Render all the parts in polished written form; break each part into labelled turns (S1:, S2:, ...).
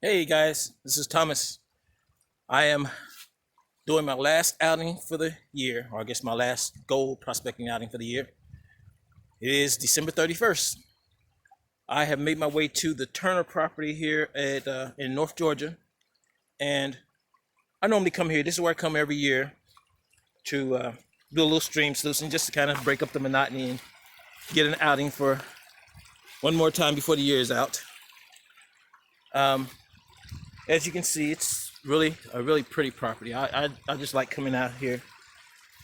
S1: Hey guys, this is Thomas. I am doing my last outing for the year, or I guess my last gold prospecting outing for the year. It is December 31st. I have made my way to the Turner property here in North Georgia, and I normally come here. This is where I come every year to do a little stream sluicing, just to kind of break up the monotony and get an outing for one more time before the year is out. Um, as you can see, it's really a really pretty property. I just like coming out here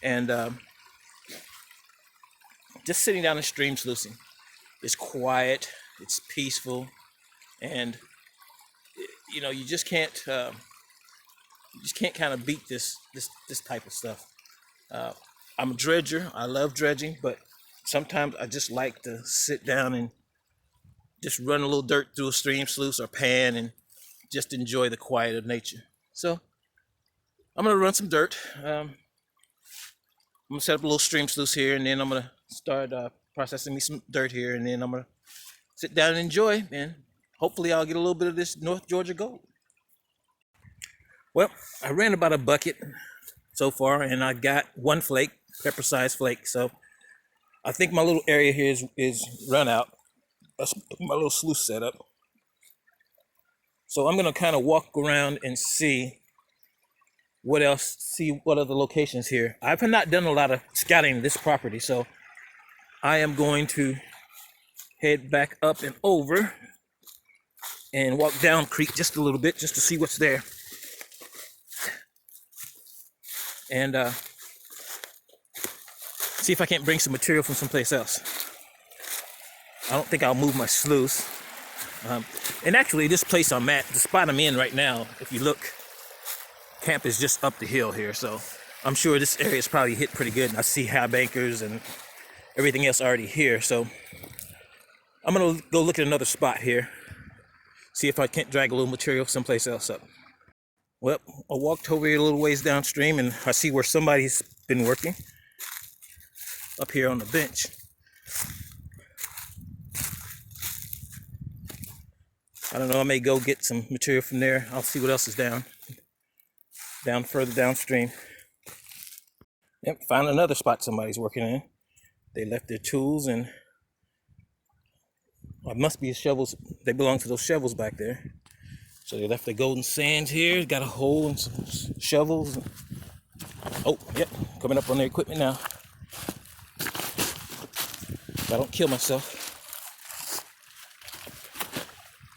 S1: and just sitting down and stream sluicing. It's quiet, it's peaceful, and you just can't kind of beat this type of stuff. Uh, I'm a dredger. I love dredging, but sometimes I just like to sit down and just run a little dirt through a stream sluice or pan and just enjoy the quiet of nature. So I'm gonna run some dirt. I'm gonna set up a little stream sluice here, and then I'm gonna start processing me some dirt here, and then I'm gonna sit down and enjoy, and hopefully I'll get a little bit of this North Georgia gold. Well, I ran about a bucket so far, and I got one flake, pepper-sized flake. So I think my little area here is run out. That's my little sluice setup. So I'm gonna kind of walk around and see what other locations here. I've not done a lot of scouting this property, so I am going to head back up and over and walk down creek just a little bit just to see what's there. And see if I can't bring some material from someplace else. I don't think I'll move my sluice. And actually, this place I'm at, the spot I'm in right now, if you look, camp is just up the hill here. So I'm sure this area is probably hit pretty good. And I see high bankers and everything else already here. So I'm gonna go look at another spot here. See if I can't drag a little material someplace else up. Well, I walked over here a little ways downstream and I see where somebody's been working up here on the bench. I don't know, I may go get some material from there. I'll see what else is down further downstream. Yep, found another spot somebody's working in. They left their tools and it must be shovels. They belong to those shovels back there. So they left their golden sands here. Got a hole and some shovels. Oh, yep, coming up on their equipment now. If I don't kill myself.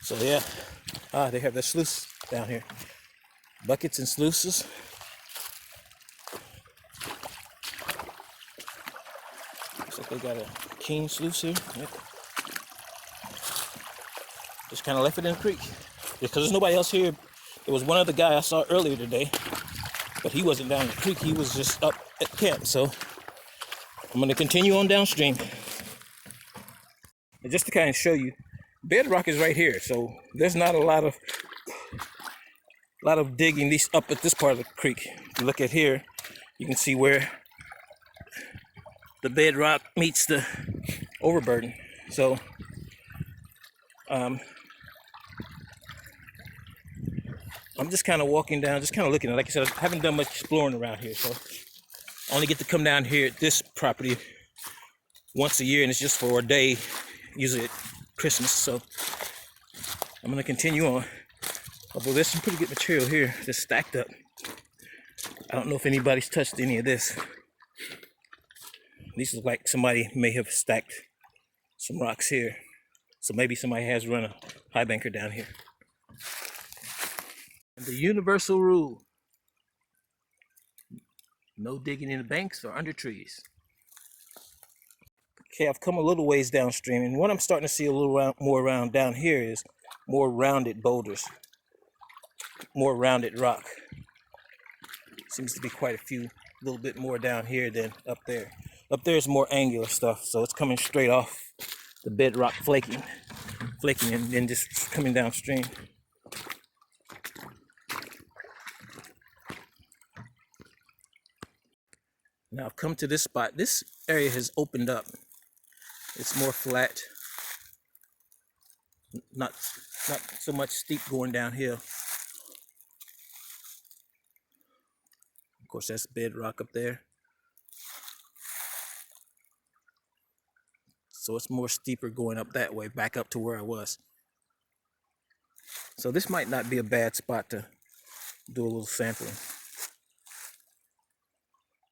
S1: So yeah, they have their sluice down here. Buckets and sluices. Looks like they got a king sluice here. Yep. Just kind of left it in the creek. Because there's nobody else here. There was one other guy I saw earlier today, but he wasn't down the creek. He was just up at camp. So I'm going to continue on downstream. And just to kind of show you, bedrock is right here. So there's not a lot of digging these up at this part of the creek. If you look at here, you can see where the bedrock meets the overburden. So I'm just kind of walking down, just kind of looking at it. Like I said, I haven't done much exploring around here, so I only get to come down here at this property once a year, and it's just for a day, usually at Christmas. So I'm gonna continue on. Although there's some pretty good material here just stacked up. I don't know if anybody's touched any of this. These look like somebody may have stacked some rocks here. So maybe somebody has run a high banker down here. And the universal rule: no digging in the banks or under trees. Okay, I've come a little ways downstream, and what I'm starting to see a little more around down here is more rounded boulders, more rounded rock. Seems to be quite a few, a little bit more down here than up there. Up there is more angular stuff, so it's coming straight off the bedrock flaking and then just coming downstream. Now I've come to this spot. This area has opened up. It's more flat, not Not so much steep going downhill. Of course, that's bedrock up there. So it's more steeper going up that way, back up to where I was. So this might not be a bad spot to do a little sampling.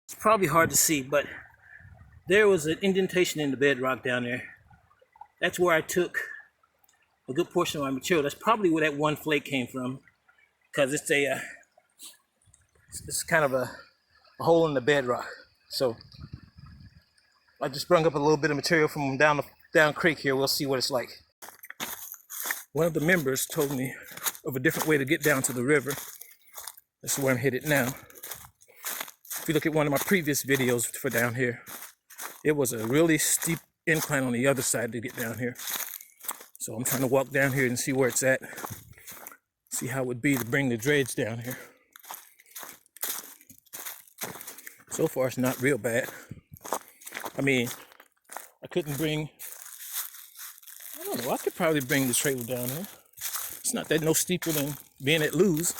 S1: It's probably hard to see, but there was an indentation in the bedrock down there. That's where I took a good portion of my material. That's probably where that one flake came from, because it's kind of a hole in the bedrock. So I just brought up a little bit of material from down creek here. We'll see what it's like. One of the members told me of a different way to get down to the river. This is where I'm headed now. If you look at one of my previous videos for down here, it was a really steep incline on the other side to get down here. So I'm trying to walk down here and see where it's at. See how it would be to bring the dredge down here. So far it's not real bad. I mean, I couldn't bring, I don't know, I could probably bring the trailer down here. It's not that no steeper than being at Lou's.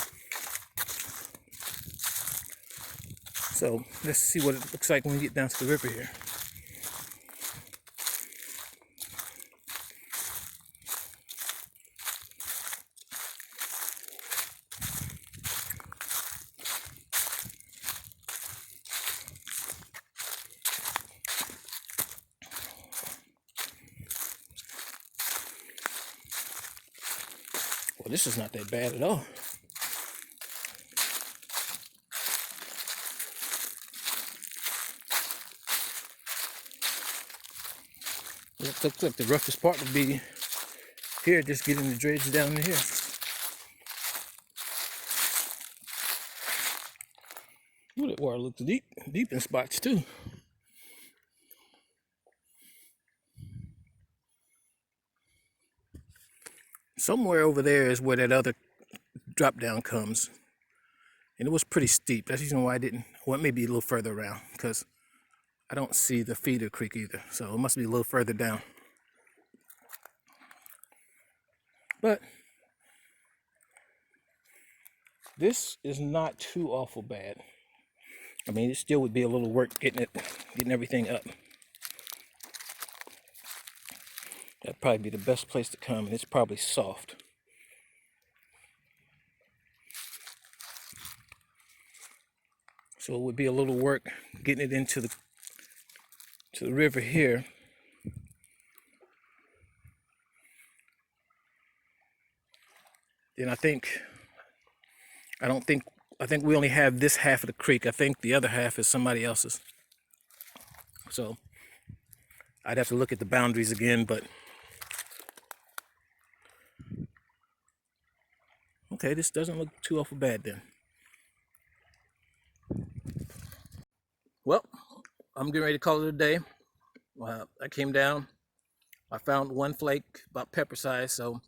S1: So let's see what it looks like when we get down to the river here. Well, this is not that bad at all. It looks like the roughest part would be here, just getting the dredge down to here. Ooh, that water looks deep in spots too. Somewhere over there is where that other drop down comes. And it was pretty steep. That's the reason why I didn't, well, maybe a little further around, because I don't see the feeder creek either. So it must be a little further down. But this is not too awful bad. I mean, it still would be a little work getting everything up. That'd probably be the best place to come, and it's probably soft. So it would be a little work getting it into the river here. Then I think we only have this half of the creek. I think the other half is somebody else's. So I'd have to look at the boundaries again, but okay, this doesn't look too awful bad then. Well, I'm getting ready to call it a day. I came down, I found one flake about pepper size, so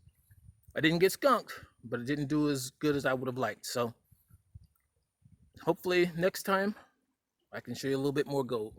S1: I didn't get skunked, but it didn't do as good as I would have liked. So hopefully next time I can show you a little bit more gold.